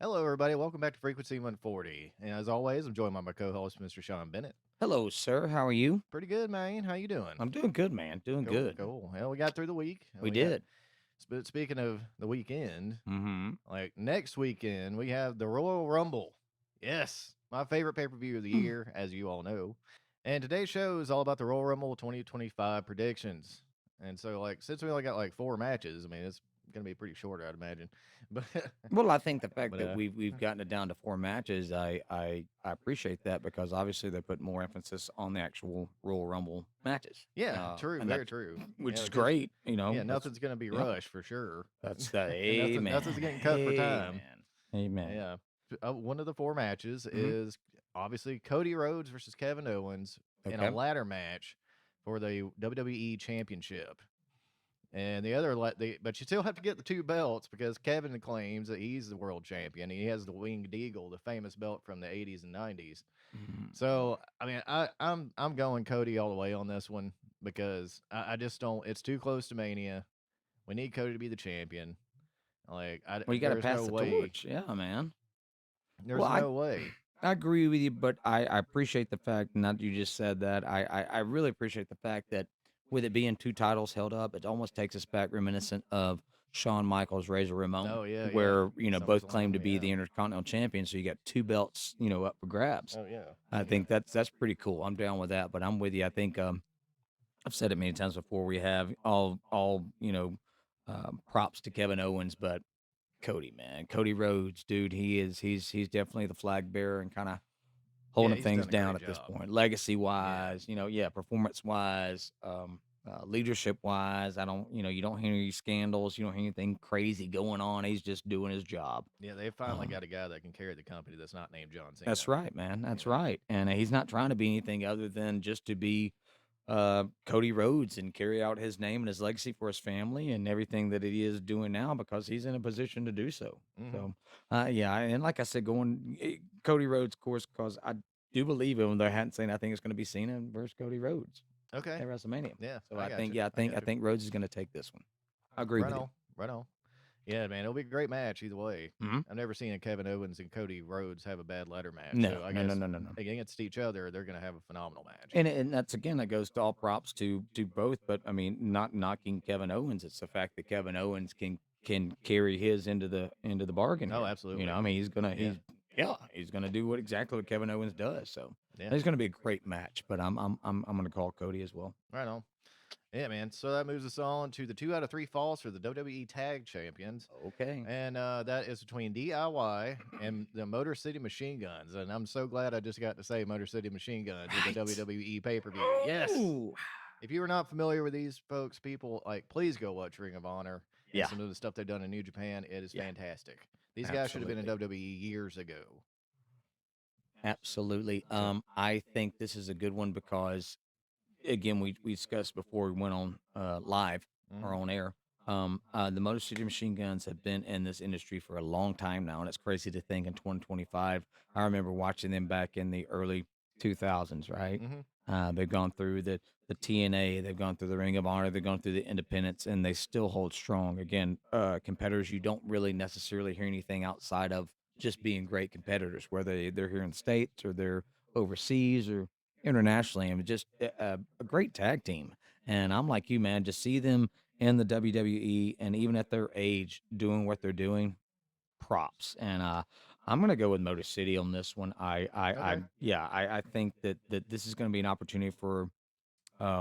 Hello, everybody. Welcome back to Frequency 140. And as always, I'm joined by my co-host, Mr. Sean Bennett. Hello, sir. How are you? Pretty good, man. How you doing? I'm doing good, man. Doing Cool, good. cool. Well, we got through the week. And We we got. did. But speaking of the weekend, Mm-hmm. like next weekend, we have the Royal Rumble. Yes, my favorite pay-per-view of the year, as you all know. And today's show is all about the Royal Rumble 2025 predictions. And so, like, since we only got like four matches, I mean, it's gonna be pretty short, I'd imagine. But, Well, I think the fact but that we've gotten it down to four matches, I appreciate that because obviously they put more emphasis on the actual Royal Rumble matches, yeah, true, and very that's true. which Yeah, is because great. yeah, That's nothing's gonna be yeah, rushed for sure, that's the and nothing's amen, getting cut for time. amen, amen. Yeah, one of the four matches Mm-hmm. is obviously Cody Rhodes versus Kevin Owens in a Okay. ladder match for the WWE Championship. And but you still have to get the two belts because Kevin claims that he's the world champion. He has the Winged Eagle, the famous belt from the 80s and 90s. Mm-hmm. So I mean, I'm going Cody all the way on this one because I just don't. It's too close to Mania. We need Cody to be the champion. Like Well, you got to there's pass no the way. torch, yeah, man. Well, There's no way. I agree with you, but I appreciate the fact, not that you just said that. I really appreciate the fact that with it being two titles held up, it almost takes us back reminiscent of Shawn Michaels, Razor Ramon, Oh yeah, yeah. where both claim to SummerSlam. be Yeah. the Intercontinental Champion, so you got two belts, up for grabs. Oh yeah. I Yeah. think that's pretty cool. I'm down with that, but I'm with you. I think I've said it many times before. We have all props to Kevin Owens, but Cody, man, Cody Rhodes, dude, he's definitely the flag bearer and kind of Yeah. holding He's things done a down great at this job. point, legacy Yeah. wise, yeah, performance wise, leadership wise. I don't, you don't hear any scandals, you don't hear anything crazy going on. He's just doing his job. Yeah. They finally Um, got a guy that can carry the company that's not named John that's Cena. right, man. You That's know. right. And he's not trying to be anything other than just to be Cody Rhodes and carry out his name and his legacy for his family and everything that he is doing now because he's in a position to do so. Hmm. So, yeah, and like I said, Cody Rhodes, of course, because I do believe him. Though I hadn't seen, I think it's going to be Cena versus Cody Rhodes Okay. at WrestleMania. Yeah. So I I got think, you. yeah, I got I you. think Rhodes is going to take this one. I agree Right with you. on. Right on. Yeah, man. It'll be a great match either way. Hmm. I've never seen a Kevin Owens and Cody Rhodes have a bad ladder match. No, So I no, no, guess no, no, no. against each other, they're going to have a phenomenal match. And that's again that goes to all props to both, but I mean not knocking Kevin Owens. It's the fact that Kevin Owens can carry his into the bargain Oh, here. absolutely. I mean Yeah. he's gonna do what exactly what Kevin Owens does. So Yeah. it's gonna be a great match. But I'm gonna call Cody as well. Right on. Yeah, man. So that moves us on to the 2 out of 3 falls for the WWE Tag Champions. Okay. And that is between DIY and the Motor City Machine Guns. And I'm so glad I just got to say Motor City Machine Guns with the Right. WWE pay per view. Yes. Ooh. If you are not familiar with these folks, people, like, please go watch Ring of Honor and Yeah. some of the stuff they've done in New Japan. It is Yeah. fantastic. These guys should have been in Absolutely. WWE years ago. Absolutely. So, I think this is a good one because again, we discussed before we went on live or mhm. on air. The Motor City Machine Guns have been in this industry for a long time now, and it's crazy to think in 2025. I remember watching them back in the early 2000s. Right? Mhm. They've gone through the TNA, they've gone through the Ring of Honor, they've gone through the Independents, and they still hold strong. Again, competitors you don't really necessarily hear anything outside of just being great competitors, whether they're here in the states or they're overseas or internationally, and just a great tag team. And I'm like you, man, to see them in the WWE and even at their age doing what they're doing, props. And I'm gonna go with Motor City on this one. Okay. Yeah, I think that this is gonna be an opportunity for.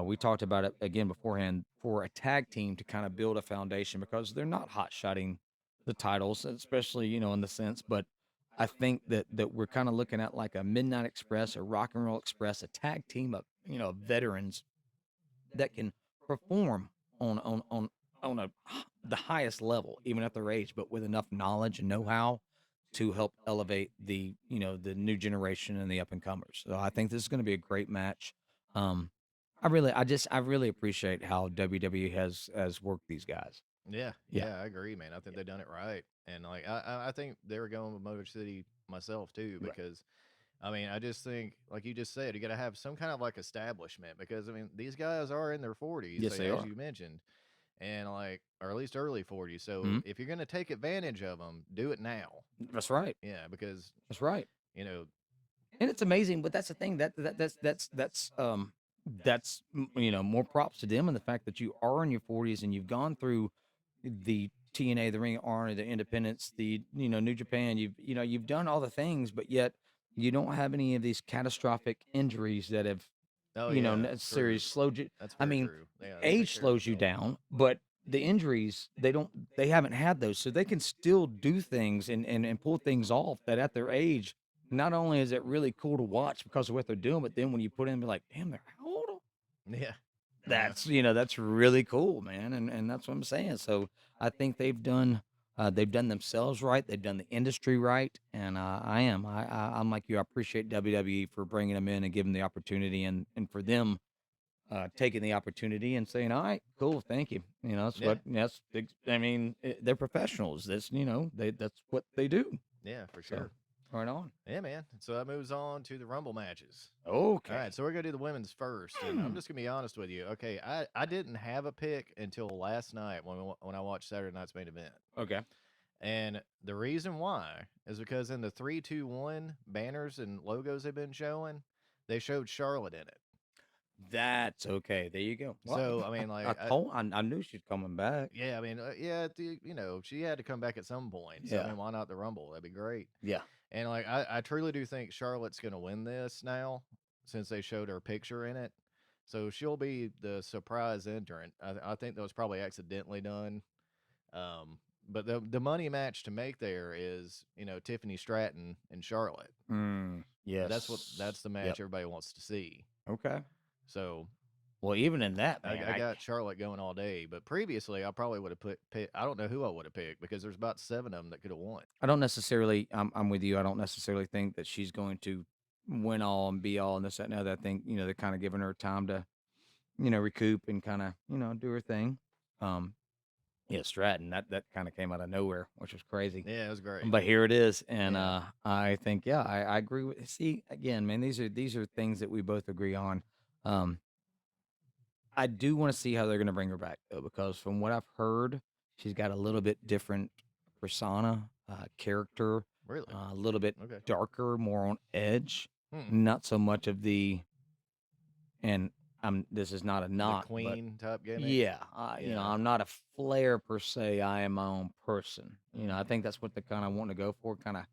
We talked about it again beforehand for a tag team to kind of build a foundation because they're not hot shotting the titles, especially in the sense. But I think that we're kind of looking at like a Midnight Express or Rock and Roll Express, a tag team of veterans that can perform on a the highest level, even at their age, but with enough knowledge and know how to help elevate the new generation and the up and comers. So I think this is going to be a great match. Um, I really appreciate how WWE has worked these guys. Yeah, Yeah, yeah, I agree, man. I think yeah, they've done it right, and like I think they were going with Motor City myself too right. because I mean I just think like you just said you got to have some kind of like establishment because I mean these guys are in their 40s Yes, they as are. you mentioned, and like, or at least early 40s. So Mhm. if you're going to take advantage of them, do it now. That's right. Yeah, because That's right. you know, And it's amazing, but that's the thing more props to them and the fact that you are in your 40s and you've gone through the TNA, the Ring of Honor, the Independence, the New Japan. You've done all the things, but yet you don't have any of these catastrophic injuries that have oh yeah, necessarily true. slowed you. That's I very mean, true. Yeah, they take age care of slows you themselves. down, but the injuries they haven't had those, so they can still do things and pull things off that at their age. Not only is it really cool to watch because of what they're doing, but then when you put in, be like, damn, they're how old? Yeah, yeah, That's really cool, man, and that's what I'm saying. So I think they've done themselves right, they've done the industry right, and I'm like you. I appreciate WWE for bringing them in and giving the opportunity, and for them taking the opportunity and saying, "All right, cool, thank you." yeah, I mean, they're professionals. That's what they do. yeah, for So sure. right on. Yeah, man. So that moves on to the Rumble matches. All right, Okay. so we're gonna do the women's first, and I'm just gonna be honest with you. Okay, I didn't have a pick until last night when I watched Saturday night's main event, Okay. and the reason why is because in the 3-2-1 banners and logos they've been showing, they showed Charlotte in it. That's okay. There you go. Well, So I mean, I like, told I knew she's coming back. yeah, I mean, yeah, she had to come back at some point. So I Yeah. mean, why not the Rumble? That'd be great. Yeah. And like, I truly do think Charlotte's gonna win this now, since they showed her picture in it. So she'll be the surprise entrant. I think that was probably accidentally done. Um, but the money match to make there is Tiffany Stratton and Charlotte. That's Yes. the Yep. match everybody wants to see. Okay. So Well, even in that, man, I got Charlotte going all day. But previously, I probably would have pick. I don't know who I would have picked because there's about 7 of them that could have won. I don't necessarily. I'm with you. I don't necessarily think that she's going to win all and be all and this that and the other. I think they're kind of giving her time to recoup and kind of do her thing. Um, yeah, Stratton, that kind of came out of nowhere, which was crazy. Yeah, it was great. But here it is, and Yeah. I think, yeah, I agree with. See, again, man, these are things that we both agree on. Um, I do want to see how they're going to bring her back though, because from what I've heard, she's got a little bit different persona, character, Really? a little bit Okay. darker, more on edge, Hmm. not so much of the. And this is not a The knock, but queen type gimmick. yeah, Yeah. I'm not a flair per se. I am my own person. I Hmm. think that's what they kind of want to go for. Kind of,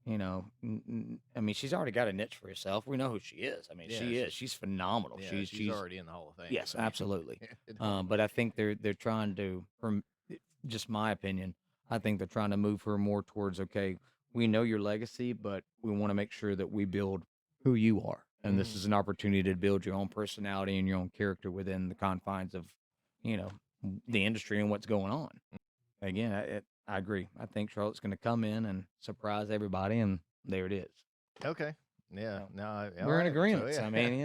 I mean, she's already got a niche for herself. We know who she is. I mean, Yeah. she is. She's phenomenal. Yeah. She's She's already in the Hall of Fame. yes, I mean, absolutely. it don't. But I think they're trying to, from just my opinion, I think they're trying to move her more towards okay, we know your legacy, but we want to make sure that we build who you are, and this Hmm. is an opportunity to build your own personality and your own character within the confines of, you know, the industry and what's going on. Again, I agree. I think Charlotte's going to come in and surprise everybody, and there it is. Okay. Yeah. So No. All we're in right. So agreement. I yeah. mean,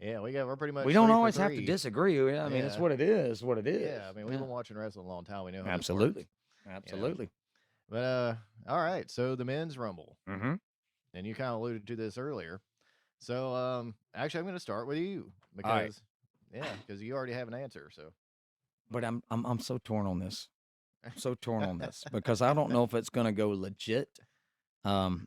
Yeah. We're pretty we much don't three for always have to three. disagree. I mean, it's Yeah. what it is. What it Yeah. I is. mean, we've Yeah, been watching wrestling a long time. We know how this works. absolutely, You know. absolutely. But all right. So the men's rumble, Mm-hmm. and you kind of alluded to this earlier. So actually, I'm going to start with you All right, because you already have an answer. So. but I'm so torn on this. So torn on this because I don't know if it's gonna go legit. Um,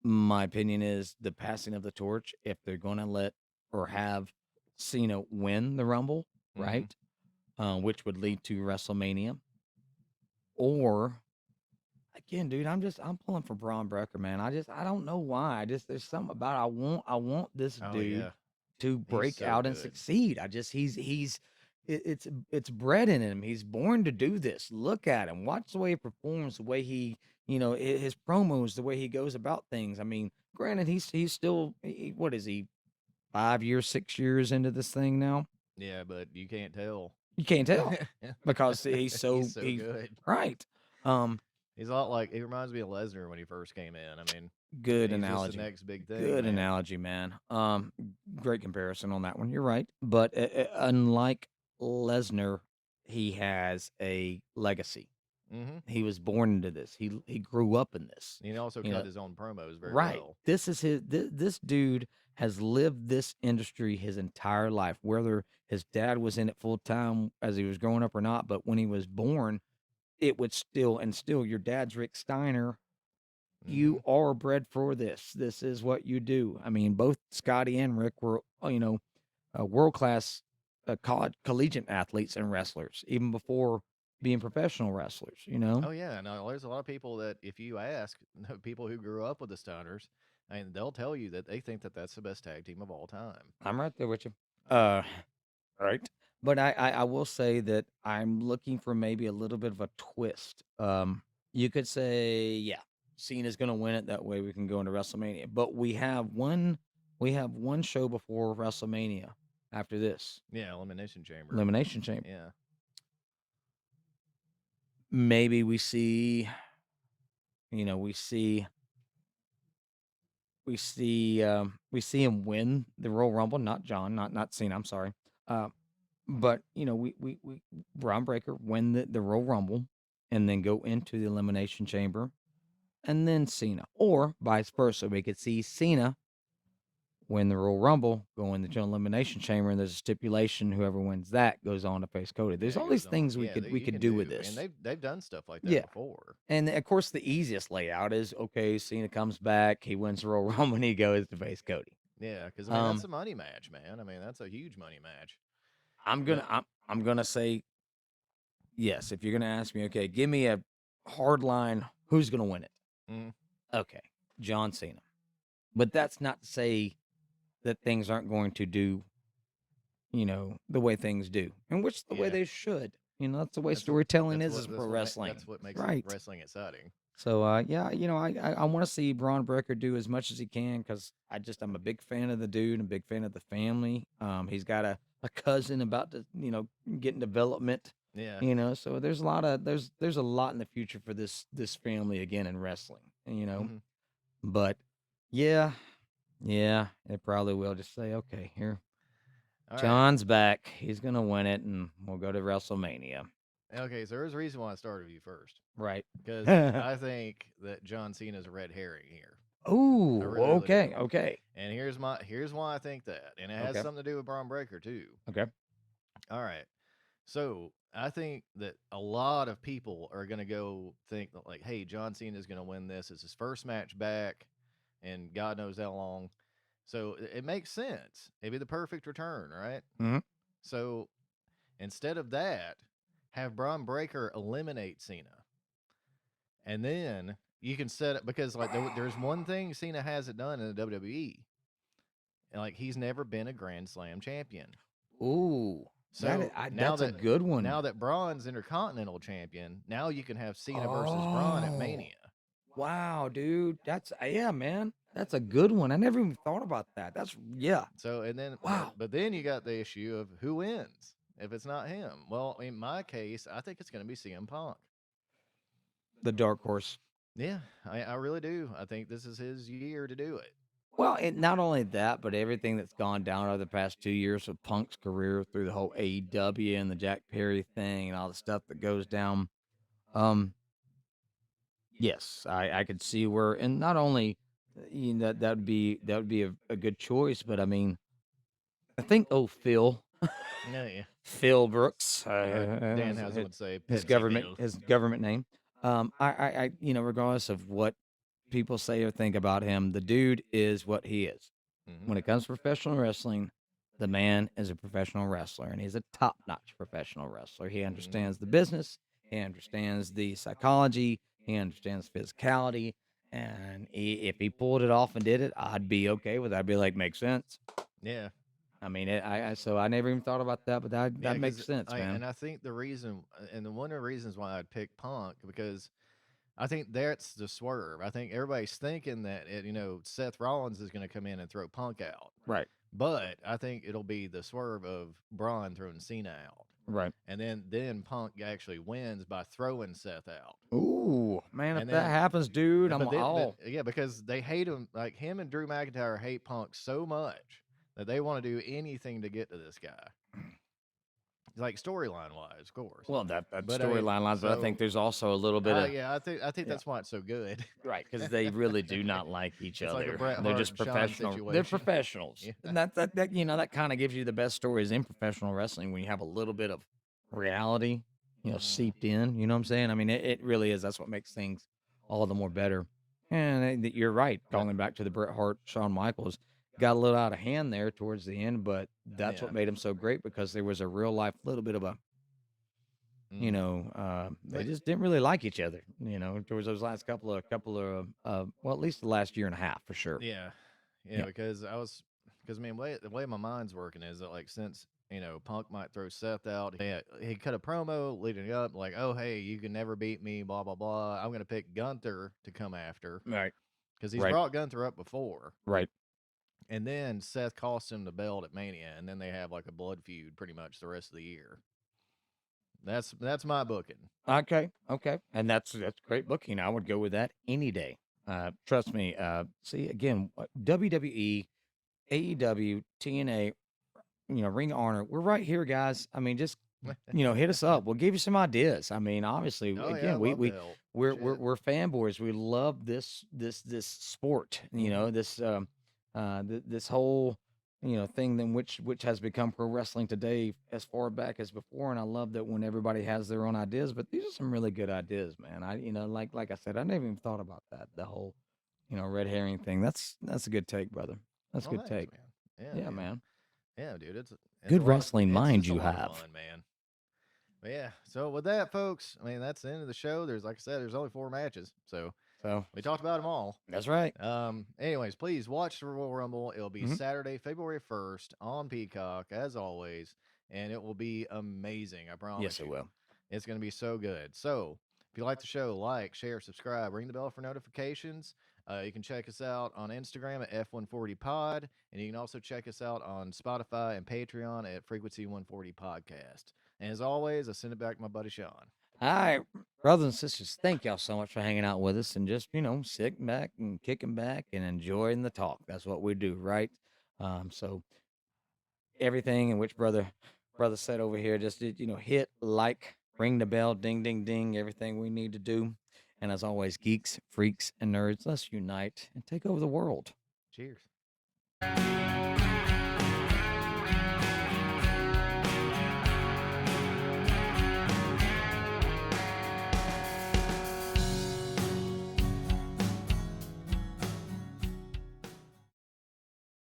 my opinion is the passing of the torch. If they're gonna let or have Cena win the Rumble, Hmm. right? Which would lead to WrestleMania, or again, dude, I'm pulling for Braun Breaker, man. I don't know why. I just there's something about I want this Oh yeah, dude to he's break so out and good. succeed. I just it's bred in him. He's born to do this. Look at him. Watch the way he performs, the way he his promos, the way he goes about things. I mean, granted, he's still what is he 5 years, 6 years into this thing now? Yeah, but you can't tell. You can't tell because he's He's so so he's good. right. Um, He's a lot like he reminds me of Lesnar when he first came in. I mean, Good he's just the analogy. next big thing, Good man. analogy, man. Great comparison on that one. You're right. But unlike Lesnar, he has a legacy. Hmm. He was born into this. He grew up in this. He also You cut know, his own promos very right. well. This is his. This dude has lived this industry his entire life, whether his dad was in it full time as he was growing up or not. But when he was born, it would still, and still, your dad's Rick Steiner. Mm-hmm. You are bred for this. This is what you do. I mean, both Scotty and Rick were, world class college collegiate athletes and wrestlers, even before being professional wrestlers. Oh yeah, no, there's a lot of people that if you ask people who grew up with the Steiners, and they'll tell you that they think that that's the best tag team of all time. I'm right there with you. Uh, right. But I will say that I'm looking for maybe a little bit of a twist. You could say, yeah, Cena's going to win it. That way we can go into WrestleMania. But we have one show before WrestleMania after this Yeah, Elimination Chamber. Elimination Chamber. Yeah, Maybe we see, you know, we see him win the Royal Rumble. Not John, not Cena. I'm sorry. Uh, But we Braun Breaker win the Royal Rumble, and then go into the Elimination Chamber, and then Cena, or vice versa. We could see Cena win the Royal Rumble, go in the General Elimination Chamber, and there's a stipulation: whoever wins that goes on to face Cody. There's yeah, it all these goes on. things we Yeah, could we you could can do with do, and this. they've done stuff like that Yeah, before. and of course the easiest layout is okay. Cena comes back, he wins the Royal Rumble, and he goes to face Cody. Yeah, because I mean that's Um, a money match, man. I mean that's a huge money match. I'm But gonna I'm gonna say yes. If you're gonna ask me, okay, give me a hard line. Who's gonna win it? mm, Okay, John Cena. But that's not to say that things aren't going to do, the way things do, and which the way yeah, they should. That's the way that's storytelling is for wrestling. that's what makes Right. wrestling exciting. So, yeah, I want to see Braun Breaker do as much as he can because I'm a big fan of the dude, and a big fan of the family. He's got a cousin about to, get in development. Yeah. So there's a lot in the future for this family again in wrestling. Hmm. But yeah, yeah, it probably will just say, okay, here, All right. John's back. He's gonna win it, and we'll go to WrestleMania. Okay, so there's a reason why I started with you first Right. because I think that John Cena's a red herring here. I Ooh, really, really do. okay, okay, And here's why I think that, and it has okay, something to do with Braun Breaker too. okay. All right. So I think that a lot of people are going to go think that, like, hey, John Cena is going to win this. It's his first match back, and God knows how long. So it makes sense. It'd be the perfect return, right? Hmm. So instead of that, have Braun Breaker eliminate Cena, and then you can set it because like there's one thing Cena hasn't done in the WWE, and like he's never been a Grand Slam champion. Ooh, So that's a good one. now that Braun's Intercontinental Champion, now you can have Cena versus Braun at Oh, Mania. wow, dude, that's yeah, man, that's a good one. I never even thought about that. That's yeah, So and then wow, but then you got the issue of who wins if it's not him. Well, in my case, I think it's going to be CM Punk. the dark horse. Yeah, I really do. I think this is his year to do it. Well, and not only that, but everything that's gone down over the past 2 years of Punk's career through the whole AEW and the Jack Perry thing and all the stuff that goes down. Um, yes, I could see where, and not only that would be a good choice, but I mean, I think Yeah, yeah. Phil Brooks, Or Dan his, Housen would say his Pepsi government Phil. his government name. Regardless of what people say or think about him, the dude is what he is. Hmm. When it comes to professional wrestling, the man is a professional wrestler, and he's a top-notch professional wrestler. He Hmm. understands the business, he understands the psychology, he understands physicality, and if he pulled it off and did it, I'd be okay with it. I'd be like, makes sense. Yeah, I mean, so I never even thought about that, but that yeah. makes Because sense, man. I think the reason, and the one of the reasons why I'd pick Punk because I think that's the swerve. I think everybody's thinking that Seth Rollins is going to come in and throw Punk out, Right, but I think it'll be the swerve of Braun throwing Cena out, right. and then Punk actually wins by throwing Seth out, Ooh, man, if and that then happens, dude, I'm but all yeah, because they hate him, like him and Drew McIntyre hate Punk so much that they want to do anything to get to this guy. like storyline wise, of course. Well, that But I mean, storyline lines, but I think so there's also a little bit of yeah, I think yeah, that's why it's so good. right, because they really do not like each It's like a other. Bret They're Hart just and Shawn professional. They're situation. professionals, Yeah. and that that kind of gives you the best stories in professional wrestling when you have a little bit of reality, Mm, seeped in. You know what I'm saying? I mean, it really is. That's what makes things all the more better. And you're right. but Calling back to the Bret Hart, Shawn Michaels, got a little out of hand there towards the end, but that's what yeah. made him so great because there was a real life little bit of a Hmm. they just didn't really like each other, towards those last well, at least the last year and a half for sure. Yeah, yeah, Yeah. because I mean, the way my mind's working is that like since Punk might throw Seth out, he cut a promo leading up like, oh hey, you can never beat me, blah blah blah. I'm gonna pick Gunther to come after Right. because he's Right. brought Gunther up before, Right. and then Seth costs him the belt at Mania, and then they have like a blood feud pretty much the rest of the year. That's my booking. Okay. Okay. And that's great booking. I would go with that any day. Trust me. See again, WWE, AEW, TNA, Ring of Honor. We're right here, guys. I mean, just hit us up. We'll give you some ideas. I mean, obviously, Oh yeah, I again, we love to we help. we're we're, Shit. we're fanboys. We love this sport. Hmm. This whole thing then which has become pro wrestling today as far back as before. And I love that when everybody has their own ideas. But these are some really good ideas, man. Like I said, I never even thought about that. The whole red herring thing. That's a good take, brother. That's a Well, good thanks, take. man. Yeah, Yeah, man. man. Yeah, dude. It's a Good lot of wrestling it's mind just a you lot of have. fun, man. But yeah. So with that, folks, I mean that's the end of the show. There's like I said, there's only 4 matches, so So we talked about them all. that's right. Anyways, please watch the Royal Rumble. It'll be Mhm. Saturday, February 1st on Peacock, as always, and it will be amazing. I Yes, promise it you. will. It's going to be so good. So, if you like the show, like, share, subscribe, ring the bell for notifications. You can check us out on Instagram at F140Pod, and you can also check us out on Spotify and Patreon at Frequency 140 Podcast. And as always, I send it back to my buddy Sean. All right, brothers and sisters, thank y'all so much for hanging out with us and just, sitting back and kicking back and enjoying the talk. That's what we do, right? So everything in which brother said over here, just hit like, ring the bell, ding ding ding, everything we need to do. And as always, geeks, freaks, and nerds, let's unite and take over the world. Cheers.